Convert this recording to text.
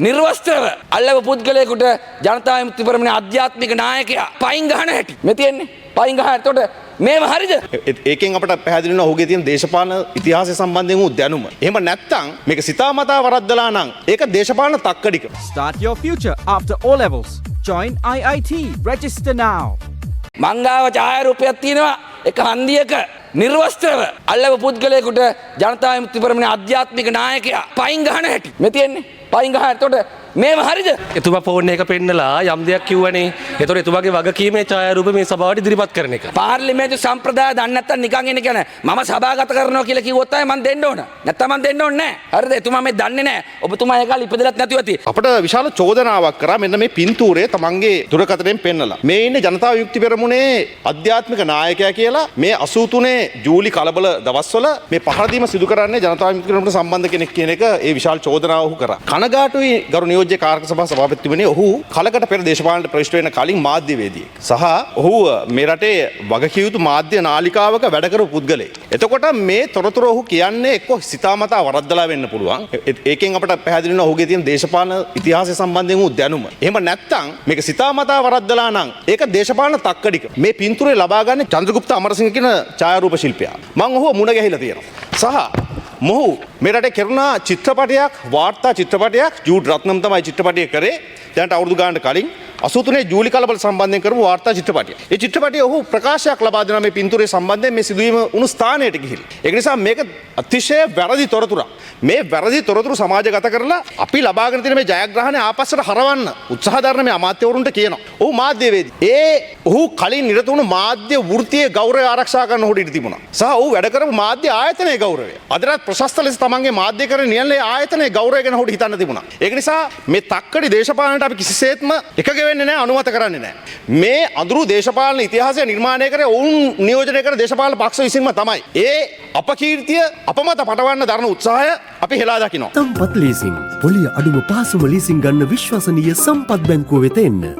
නිර්වස්ත්‍රව අල්ලව පුද්ගලයෙකුට ජනතා විමුක්ති පෙරමුණේ ආධ්‍යාත්මික නායකයා පයින් ගහන හැටි මේ තියෙන්නේ පයින් ගහන. එතකොට මේව හරිද? ඒකෙන් අපට පැහැදිලි වෙනවා ඔහුගේ තියෙන දේශපාලන ඉතිහාසය සම්බන්ධයෙන් වූ දැනුම. එහෙම නැත්නම් මේක සිතාමතා වරද්දලා නම් ඒක දේශපාලන තක්කඩික. Start your future after O levels. Join IIT. Register now. මංගාව ඡායාරූපයක් තියෙනවා එක හන්දියක නිර්වස්ත්‍රව අල්ලව පුද්ගලයෙකුට ජනතා විමුක්ති පෙරමුණේ ආධ්‍යාත්මික නායකයා පයින් ගහන හැටි මේ තියෙන්නේ පයින් ගහන. එතකොට මේව හරිද? එතුමා ෆෝන් එක පෙන්නලා යම් දෙයක් කිව්වනේ. ඒතකොට එතුමාගේ වගකීමේ ඡායාරූප මේ සභාවට ඉදිරිපත් කරන එක. පාර්ලිමේන්තු සම්ප්‍රදාය දන්නේ නැත්තම් නිකන් ඉන්නේ කියන්නේ මම සභාගත කරනවා කියලා කිව්වොත් තමයි මම දෙන්න ඕන. නැත්තම් මම දෙන්න ඕනේ නැහැ. හරිද? එතුමා මේ දන්නේ නැහැ. ඔබතුමා ඒකල් ඉපදෙලත් නැතුව ඇති. අපට විශාල චෝදනාවක් කරා මෙන්න මේ පින්තූරය තමන්ගේ දුරකථනයෙන් පෙන්නලා. මේ ඉන්නේ ජනතා විමුක්ති පෙරමුණේ ආධ්‍යාත්මික නායකයා කියලා මේ 83 ජූලි කලබල දවස්වල මේ පහර දීම සිදු කරන්නේ ජනතා විමුක්ති පෙරමුණට සම්බන්ධ කෙනෙක් කියන එක ඒ විශාල චෝදනාව ඔහු කරා. කනගාටුයි ගරු නියෝජ්‍ය කාර්ක සභාව සභාපතිතුමනි ඔහු කලකට පෙර දේශපාලනයට ප්‍රවිෂ්ඨ වෙන කලින් මාධ්‍යවේදියෙක්. සහ ඔහු මේ රටේ වගකිය යුතු මාධ්‍ය නාලිකාවක වැඩ කරපු පුද්ගලයෙක්. එතකොට මේ තොරතුරු ඔහු කියන්නේ එක්ක සිතාමතා වරද්දලා වෙන්න පුළුවන්. ඒකෙන් අපට පැහැදිලි වෙනවා ඔහුගේ තියෙන දේශපාලන ඉතිහාසය සම්බන්ධයෙන් වූ දැනුම. එහෙම නැත්නම් මේක සිතාමතා වරද්දලා නම් ඒක දේශපාලන තක්කඩික. මේ පින්තූරේ ලබා ගන්න චන්ද්‍රගුප්ත අමරසිංහ කියන ඡායාරූප ශිල්පියා. මම ඔහුව මුණ ගැහිලා තියෙනවා. සහ මොහු මේ රටේ කෙරුණා චිත්‍රපටයක් වාර්තා චිත්‍රපටයක් ජූඩ් රත්නම් තමයි චිත්‍රපටය කරේ. දැනට අවුරුදු ගානකට කලින් 83 ජූලි කලබල සම්බන්ධයෙන් කරපු වාර්තා චිත්‍රපටය. ඒ චිත්‍රපටයේ ඔහු ප්‍රකාශයක් ලබා දෙනවා මේ පින්තූරේ සම්බන්ධයෙන් මේ සිදුවීම වුණු ස්ථානයට ගිහිල්ලා. ඒක නිසා මේක අතිශය වැරදි තොරතුරක්. මේ වැරදි තොරතුරු සමාජගත කරලා අපි ලබාගෙන තියෙන මේ ජයග්‍රහණය ආපස්සට හරවන්න උත්සාහ දරන මේ අමාත්‍යවරුන්ට කියනවා. ඔහු මාධ්‍යවේදී. ඔහු කලින් නිරත වුණු මාධ්‍ය වෘත්තියේ ගෞරවය ආරක්ෂා කරන්න ඔහුට ඉඩ තිබුණා. සහ ඔහු වැඩ කරපු මාධ්‍ය ආයතනයේ ගෞරවය. අදටත් ප්‍රශස්ත ලෙස තමන්ගේ මාධ්‍ය කරන නියැලේ ආයතනයේ ගෞරවය ගැන ඔහුට හිතන්න තිබුණා. ඒක නිසා මේ තක්කඩි දේශපාලනයට අපි කිසිසේත්ම එකග වෙන්නේ නැහැ, අනුමත කරන්නේ නැහැ. මේ අඳුරු දේශපාලන ඉතිහාසය නිර්මාණය කරේ ඔවුන් නියෝජනය කරන දේශපාලන පක්ෂ විසින්ම තමයි. ඒ අපකීර්තිය අපමත පටවන්න දරන උත්සාහය අපි හෙලා දකිනවා. සම්පත් ලීසින් පොලිය අඩුම පහසුම ලීසින් ගන්න විශ්වසනීය සම්පත් බැංකුව වෙත එන්න.